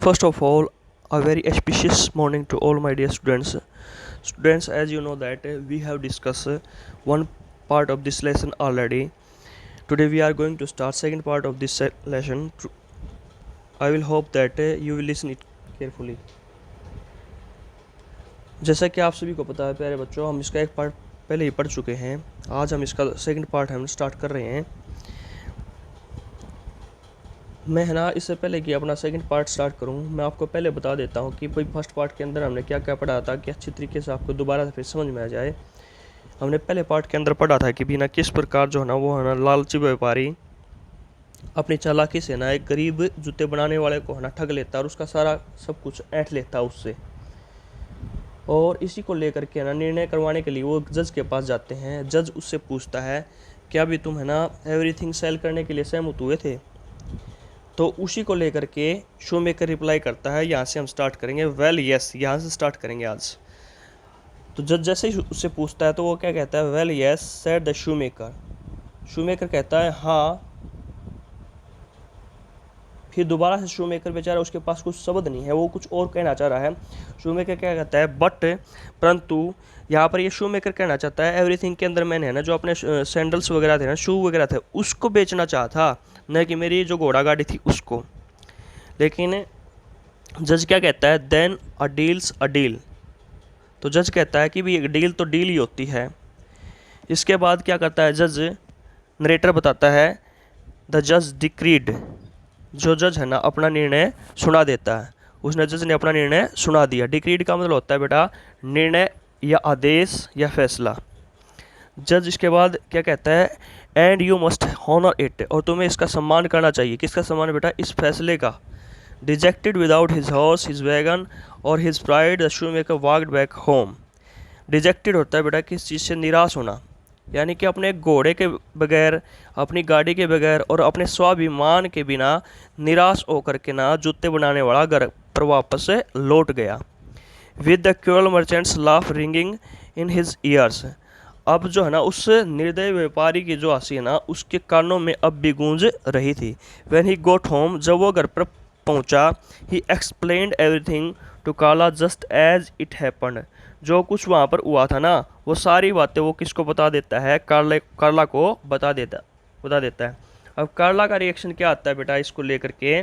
First of all, a very auspicious morning to all my dear students. Students, as you know that we have discussed one part of this lesson already. Today we are going to start second part of this lesson. I will hope that you will listen it carefully. जैसा कि आप सभी को पता है प्यारे बच्चों, हम इसका एक पार्ट पहले ही पढ़ चुके हैं। आज हम इसका सेकंड पार्ट हम स्टार्ट कर रहे हैं। मैं है ना, इससे पहले कि अपना सेकंड पार्ट स्टार्ट करूं, मैं आपको पहले बता देता हूं कि भाई फर्स्ट पार्ट के अंदर हमने क्या क्या पढ़ा था कि अच्छी तरीके से आपको दोबारा से फिर समझ में आ जाए। हमने पहले पार्ट के अंदर पढ़ा था कि भी ना किस प्रकार जो है ना वो है ना लालची व्यापारी अपनी चालाकी से ना एक गरीब जूते बनाने वाले को है ना ठग लेता और उसका सारा सब कुछ ऐंठ लेता उससे, और इसी को लेकर के ना निर्णय करवाने के लिए वो जज के पास जाते हैं। जज उससे पूछता है क्या भी तुम है ना एवरीथिंग सेल करने के लिए सहमत हुए थे? तो उसी को लेकर के शो मेकर रिप्लाई करता है, यहाँ से हम स्टार्ट करेंगे, वेल यस, यहाँ से स्टार्ट करेंगे आज। तो जज जैसे ही उससे पूछता है तो वो क्या कहता है, well yes said the shoe maker. Shoe maker कहता है हाँ। फिर दोबारा से शू मेकर बेचारा, उसके पास कुछ शब्द नहीं है, वो कुछ और कहना चाह रहा है। शू मेकर क्या कहता है, बट परंतु यहाँ पर ये शू मेकर कहना चाहता है एवरीथिंग के अंदर मैंने है ना जो अपने सैंडल्स वगैरह थे ना, शू वगैरह थे, उसको बेचना चाहा था, न कि मेरी जो घोड़ा गाड़ी थी उसको। लेकिन जज क्या कहता है, then a deals a deal. तो जज कहता है कि भी एक डील तो डील ही होती है। इसके बाद क्या करता है जज, नरेटर बताता है, द जज डिक्रीड। जो जज है ना अपना निर्णय सुना देता है, उसने जज ने अपना निर्णय सुना दिया। डिक्रीड का मतलब होता है बेटा निर्णय या आदेश या फैसला। जज इसके बाद क्या कहता है, and you must honour it, और तुम्हें इसका सम्मान करना चाहिए। किसका सम्मान बेटा? इस फैसले का। Dejected without his horse his wagon और his pride the shoemaker walked back home. Dejected होता है बेटा किस चीज़ से? निराश होना, यानी कि अपने घोड़े के बगैर, अपनी गाड़ी के बगैर और अपने स्वाभिमान के बिना निराश होकर के ना जूते बनाने वाला घर पर वापस से लौट गया। With the cruel merchants laugh ringing in his years. अब जो है ना उस निर्दय व्यापारी की जो हंसी है ना उसके कानों में अब भी गूंज रही थी। व्हेन ही गोट होम, जब वो घर पर पहुंचा, he explained everything to Carla just as it happened. जो कुछ वहाँ पर हुआ था ना वो सारी बातें वो किसको बता देता है? कार्ला को बता देता है। अब कार्ला का रिएक्शन क्या आता है बेटा इसको लेकर के?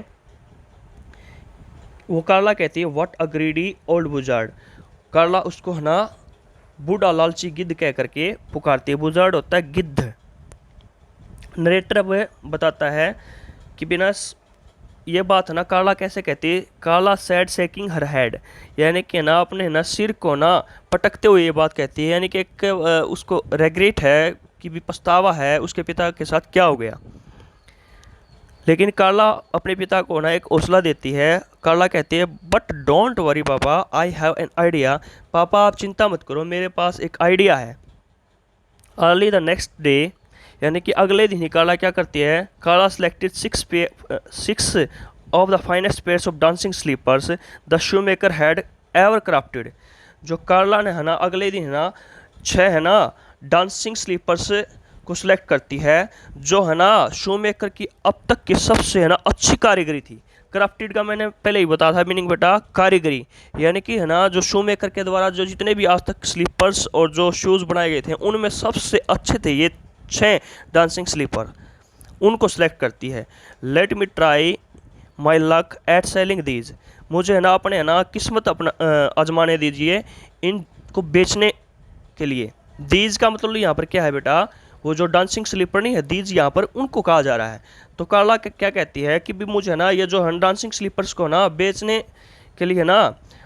वो कार्ला कहती है, व्हाट अ ग्रीडी ओल्ड बुजार्ड। कार्ला उसको है ना बूढ़ा लालची गिद्ध कह करके पुकारती है। बुजार्ड होता है गिद्ध। नरेटर अब बताता है कि बिना ये बात है ना कार्ला कैसे कहती है, कार्ला सैड शेकिंग हर हेड, यानी कि ना अपने ना सिर को ना पटकते हुए ये बात कहती है, यानी कि एक उसको रेग्रेट है कि भी पछतावा है उसके पिता के साथ क्या हो गया। लेकिन कार्ला अपने पिता को ना एक हौसला देती है। कार्ला कहती है, बट डोंट वरी पापा, आई हैव एन आइडिया। पापा आप चिंता मत करो, मेरे पास एक आइडिया है। अर्ली द नेक्स्ट डे, यानी कि अगले दिन ही कार्ला क्या करती है, Carla selected six of the finest pairs of dancing slippers the shoemaker had ever crafted. जो कार्ला ने है ना अगले दिन है ना 6 है ना डांसिंग स्लीपर्स को सिलेक्ट करती है, जो है ना शू मेकर की अब तक की सबसे है ना अच्छी कारीगरी थी। क्राफ्टेड का मैंने पहले ही बताया था मीनिंग बेटा, कारीगरी, यानी कि है ना जो शू मेकर के द्वारा जो जितने भी आज तक स्लीपर्स और जो शूज़ बनाए गए थे उनमें सबसे अच्छे थे ये 6 डांसिंग स्लीपर, उनको सेलेक्ट करती है। Let me try my luck at selling these. मुझे है ना अपने है ना किस्मत अपना आजमाने दीजिए इनको बेचने के लिए। दीज का मतलब यहाँ पर क्या है बेटा? वो जो डांसिंग स्लीपर नहीं है, दीज यहाँ पर उनको कहा जा रहा है। तो कार्ला क्या कहती है कि भी मुझे ना ये जो डांसिंग स्लीपर्स को ना बेचने के लिए ना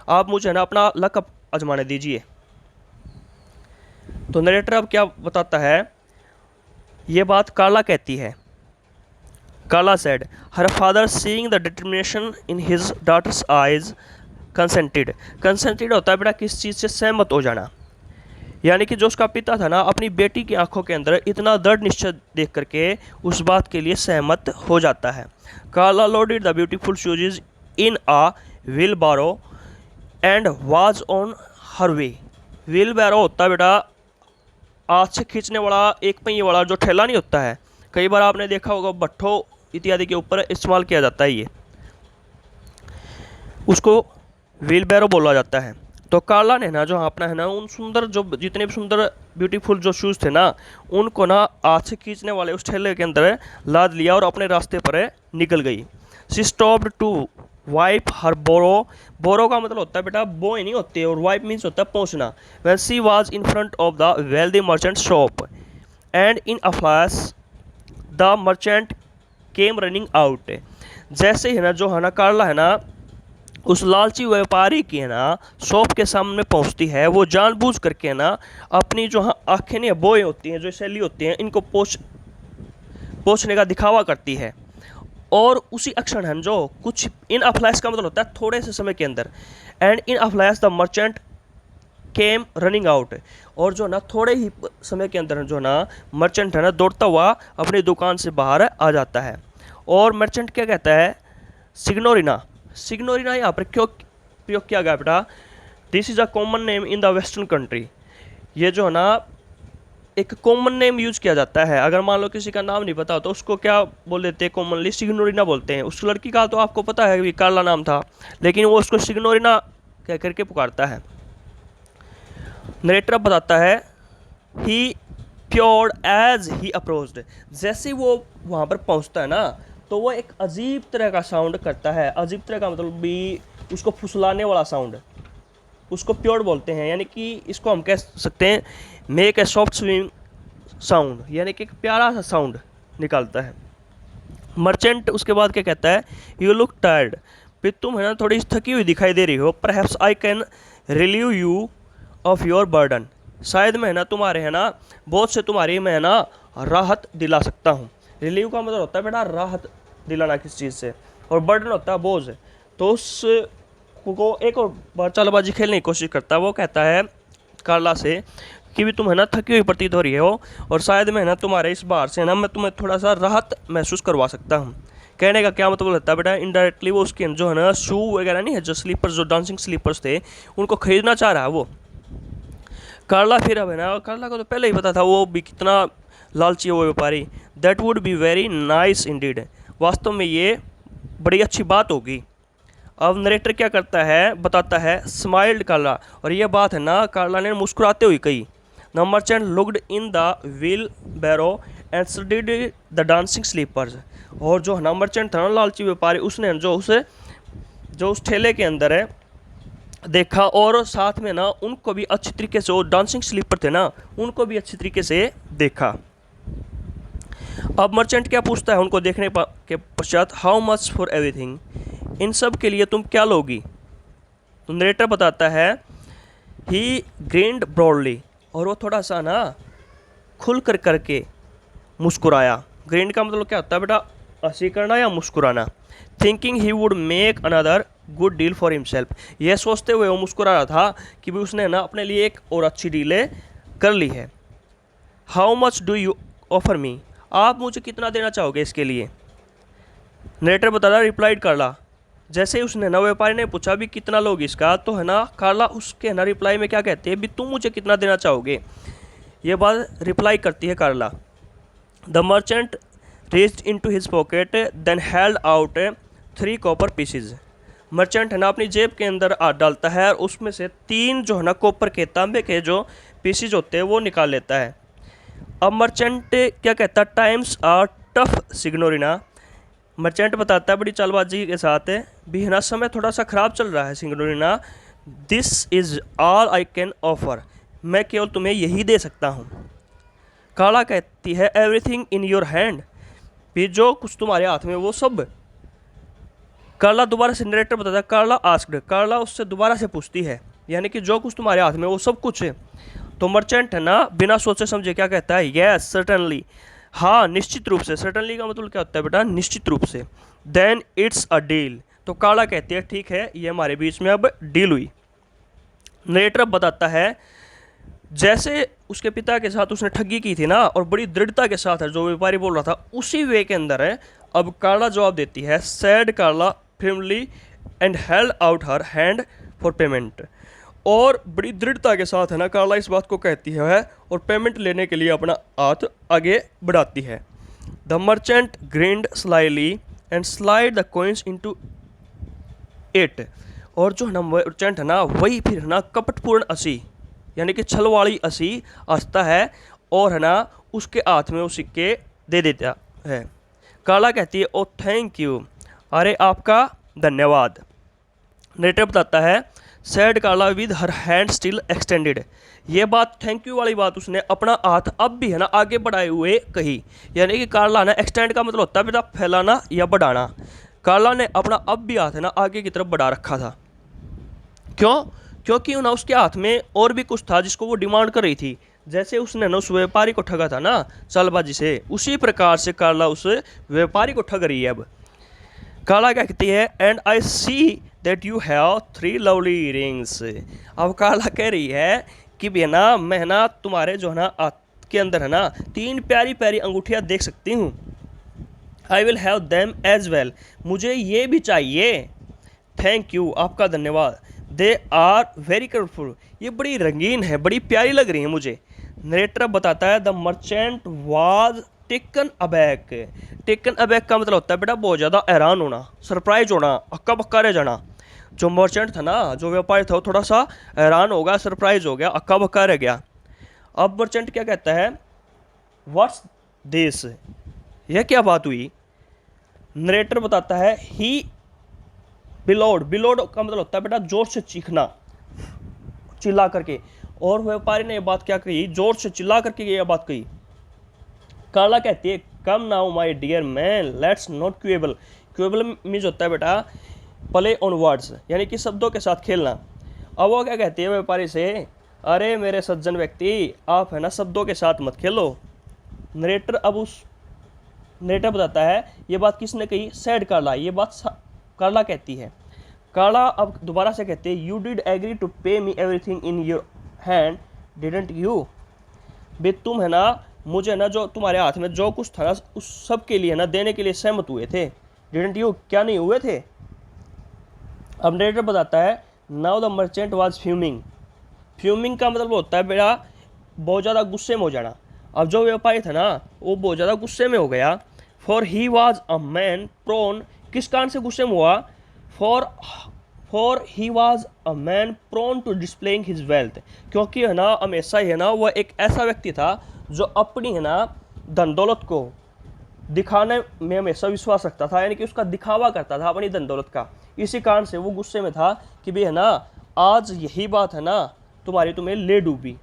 आप मुझे ना अपना लक आजमाने दीजिए। तो नरेटर अब क्या बताता है, ये बात कार्ला कहती है। Carla said, her father seeing the determination in his daughter's eyes consented. Consented होता है बेटा किस चीज़ से? सहमत हो जाना, यानी कि जो उसका पिता था ना अपनी बेटी की आंखों के अंदर इतना दृढ़ निश्चय देख करके उस बात के लिए सहमत हो जाता है। Carla loaded the beautiful shoes in a wheelbarrow and was on her way. Wheelbarrow होता है बेटा हाथ से खींचने वाला एक पहिए वाला जो ठेला नहीं होता है, कई बार आपने देखा होगा भट्ठों इत्यादि के ऊपर इस्तेमाल किया जाता है ये। उसको व्हील बैरो बोला जाता है। तो कार्ला ने ना जो अपना है ना उन सुंदर जो जितने भी सुंदर ब्यूटीफुल जो शूज़ थे ना उनको ना हाथ से खींचने वाले उस ठेले के अंदर लाद लिया और अपने रास्ते पर निकल गई। शी स्टॉप्ड टू वाइप हर बोरो। बोरो का मतलब होता है बेटा बोए नहीं होते, और वाइप मीन्स होता है पहुँचना। When she was in front of the wealthy merchant shop and in a flash the merchant came running out. जैसे ही ना जो है ना कार्ला है ना उस लालची व्यापारी की है ना शॉप के सामने पहुंचती है, वो जानबूझ करके ना अपनी जो आँखें नहीं बोए होती हैं, जो सैली होती हैं, इनको पोंछने का दिखावा करती है। और उसी अक्षण है जो कुछ इन अ फ्लैश का मतलब होता है थोड़े से समय के अंदर, and in a flash the merchant came running out. और जो ना थोड़े ही समय के अंदर जो ना मर्चेंट है ना दौड़ता हुआ अपनी दुकान से बाहर आ जाता है। और मर्चेंट क्या कहता है, सिग्नोरिना। सिग्नोरिना यहाँ पर क्यों प्रयोग किया गया बेटा, this is a common name in the western country. ये जो है ना एक कॉमन नेम यूज किया जाता है। अगर मान लो किसी का नाम नहीं पता तो उसको क्या बोल देते हैं, कॉमनली सिग्नोरिना बोलते हैं। उस लड़की का तो आपको पता है कि कार्ला नाम था, लेकिन वो उसको सिग्नोरिना कह करके पुकारता है। नरेटर बताता है ही प्योर्ड एज ही अप्रोच्ड। जैसे वो वहाँ पर पहुँचता है ना तो वो एक अजीब तरह का साउंड करता है। अजीब तरह का मतलब भी उसको फुसलाने वाला साउंड, उसको प्योर बोलते हैं। यानी कि इसको हम कह सकते हैं make a soft swing sound, यानी कि एक प्यारा सा साउंड निकालता है। मर्चेंट उसके बाद क्या कहता है, यू लुक टायर्ड, फिर तुम है ना थोड़ी थकी हुई दिखाई दे रही हो। Perhaps I can relieve you of your burden, शायद मैं ना तुम्हारे है ना बोझ से तुम्हारी मैं ना राहत दिला सकता हूँ। रिलीव का मतलब होता है बेटा राहत दिलाना किस चीज़ से, और बर्डन होता है बोझ। तो उस को एक और बार चालबाजी खेलने की कोशिश करता है। वो कहता है कार्ला से कि भी तुम है ना थकी हुई प्रतीत हो रही हो, और शायद मैं ना तुम्हारे इस बार से ना मैं तुम्हें थोड़ा सा राहत महसूस करवा सकता हूँ। कहने का क्या मतलब होता है बेटा, इनडायरेक्टली वो उसके जो है ना शू वगैरह नहीं है, जो स्लीपर्स जो डांसिंग स्लीपर्स थे उनको खरीदना चाह रहा है वो कार्ला। फिर अब है ना कार्ला को तो पहले ही पता था वो भी कितना लालची है वो व्यापारी। That would be very nice Indeed, वास्तव में ये बड़ी अच्छी बात होगी। अब नरेटर क्या करता है बताता है, स्माइल्ड कार्ला, और ये बात है ना कार्ला ने मुस्कुराते हुए कही। The merchant looked in the wheelbarrow and studied the dancing slippers. और जो है ना मर्चेंट था ना लालची व्यापारी, उसने जो उस ठेले के अंदर है देखा, और साथ में ना उनको भी अच्छी तरीके से, वो डांसिंग स्लीपर थे ना उनको भी अच्छी तरीके से देखा। अब मर्चेंट क्या पूछता है उनको देखने के पश्चात, हाउ मच फॉर एवरीथिंग, इन सब के लिए तुम क्या लोगी। तो नरेटर बताता है ही ग्रीन्ड ब्रॉडली, और वो थोड़ा सा ना खुल कर करके मुस्कुराया। ग्रीन्ड का मतलब क्या होता है बेटा, हंसी करना या मुस्कुराना। Thinking he would make another good deal for himself, यह सोचते हुए वो मुस्कुरा रहा था कि भी उसने ना अपने लिए एक और अच्छी डीलें कर ली है। How much do you offer me, आप मुझे कितना देना चाहोगे इसके लिए। नरेटर बता रहा रिप्लाइड कार्ला। जैसे ही उसने ना व्यापारी ने पूछा भी कितना लोगे इसका, तो है ना कार्ला उसके ना रिप्लाई में क्या कहते हैं भी तुम मुझे कितना देना चाहोगे। ये बात रिप्लाई करती है Carla. The merchant reached into his pocket then held out 3 copper pieces. मर्चेंट है ना अपनी जेब के अंदर हाथ डालता है और उसमें से 3 जो है ना कॉपर के तांबे के जो पीसेज होते हैं वो निकाल लेता है। अब मर्चेंट क्या कहता है, टाइम्स आर टफ सिग्नोरिना। मर्चेंट बताता है बड़ी चालबाजी के साथ भी है ना समय थोड़ा सा ख़राब चल रहा है signorina. This is all I can offer, मैं केवल तुम्हें यही दे सकता हूँ। कार्ला कहती है एवरीथिंग इन योर हैंड, भी जो कुछ तुम्हारे हाथ में वो सब। कार्ला दोबारा से नरेटर बताता है, कार्ला आस्क्ड, कार्ला उससे दोबारा से पूछती है यानी कि जो कुछ तुम्हारे हाथ में वो सब कुछ है। तो मर्चेंट है ना बिना सोचे समझे क्या कहता है, यस सर्टनली, हाँ निश्चित रूप से। सर्टनली का मतलब क्या होता है बेटा, निश्चित रूप से। देन इट्स अ डील, तो कार्ला कहती है ठीक है ये हमारे बीच में अब डील हुई। नरेटर बताता है जैसे उसके पिता के साथ उसने ठगी की थी ना, और बड़ी दृढ़ता के साथ है जो व्यापारी बोल रहा था उसी वे के अंदर है। अब कार्ला जवाब देती है, said Carla firmly and held out her hand for payment. और बड़ी दृढ़ता के साथ है ना कार्ला इस बात को कहती है और पेमेंट लेने के लिए अपना हाथ आगे बढ़ाती है। The merchant grind slightly and slide the coins into it. और जो है ना मर्चेंट है ना वही फिर है ना कपटपूर्ण हंसी यानी कि छल वाली हंसी हंसता है और है ना उसके हाथ में वो सिक्के दे देता है। काला कहती है ओ थैंक यू, अरे आपका धन्यवाद। नरेटर बताता है said Carla with her hand still extended, ये बात थैंक यू वाली बात उसने अपना हाथ अब भी है ना आगे बढ़ाए हुए कही। यानी कि कार्ला ना एक्सटेंड का मतलब होता है बेटा फैलाना या बढ़ाना। कार्ला ने अपना अब भी हाथ है ना आगे की तरफ बढ़ा रखा था। क्यों? क्योंकि ना उसके हाथ में और भी कुछ था जिसको वो डिमांड कर रही थी। जैसे उसने ना उस व्यापारी को ठगा था ना चालबाजी से, उसी प्रकार से कार्ला उस व्यापारी को ठग रही है। अब कार्ला क्या कहती है and I see that you have 3 lovely rings. अब कार्ला कह रही है कि भी है ना मैं ना तुम्हारे जो है ना हाथ के अंदर है ना 3 प्यारी प्यारी अंगूठियाँ देख सकती हूँ। I will have them as well, मुझे ये भी चाहिए। थैंक यू, आपका धन्यवाद। दे आर वेरी कलरफुल, ये बड़ी रंगीन है, बड़ी प्यारी लग रही है मुझे। नरेटर बताता है the merchant was taken aback. Taken aback का मतलब होता है बेटा बहुत ज़्यादा हैरान होना, सरप्राइज होना, अक्का बक्का रह जाना। जो मर्चेंट था ना, जो व्यापारी था, वो थोड़ा सा हैरान हो गया, सरप्राइज हो गया, अक्का बक्का रह गया। अब मर्चेंट क्या कहता है व्हाट्स दिस, यह क्या बात हुई? नरेटर बताता है ही बिलोड, बिलोड का मतलब होता है बेटा जोर से चीखना, चिल्ला करके। और व्यापारी ने ये बात क्या कही, जोर से चिल्ला करके ये बात कही। कार्ला कहती है come now my dear man let's not quibble. Quibble means होता है बेटा प्ले ऑन वर्ड्स, यानी कि शब्दों के साथ खेलना। अब वो क्या कहती है व्यापारी से, अरे मेरे सज्जन व्यक्ति आप है ना शब्दों के साथ मत खेलो। नरेटर बताता है ये बात किसने कही, सैड कार्ला, ये बात कार्ला कहती है। कार्ला अब दोबारा से कहते हैं you did agree to pay me everything in your hand didn't you. बे तुम है ना मुझे ना जो तुम्हारे हाथ में जो कुछ था ना उस सब के लिए ना देने के लिए सहमत हुए थे। डिडंट यू, क्या नहीं हुए थे? अब नरेटर बताता है now the merchant was fuming. Fuming का मतलब होता है बेटा बहुत ज़्यादा गुस्से में हो जाना। अब जो व्यापारी था ना वो बहुत ज़्यादा गुस्से में हो गया। For he was a man prone, किस कारण से गुस्से में हुआ? For he was a man prone to displaying his wealth, क्योंकि है ना हमेशा ही है ना वह एक ऐसा व्यक्ति था जो अपनी है ना धन दौलत को दिखाने में हमेशा विश्वास रखता था, यानी कि उसका दिखावा करता था अपनी धन दौलत का। इसी कारण से वो गुस्से में था कि भाई है ना आज यही बात है ना तुम्हें ले डूबी,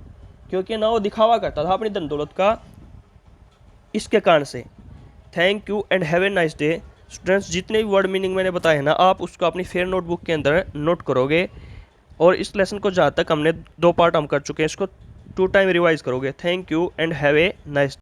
क्योंकि ना वो दिखावा करता था अपनी धन दौलत का, इसके कारण से। Thank you and have a nice day. Students जितने भी वर्ड मीनिंग मैंने बताए हैं ना आप उसको अपनी फेयर नोटबुक के अंदर नोट करोगे, और इस लेसन को जहाँ तक हमने 2 पार्ट हम कर चुके हैं इसको 2 टाइम रिवाइज करोगे। Thank you and have a nice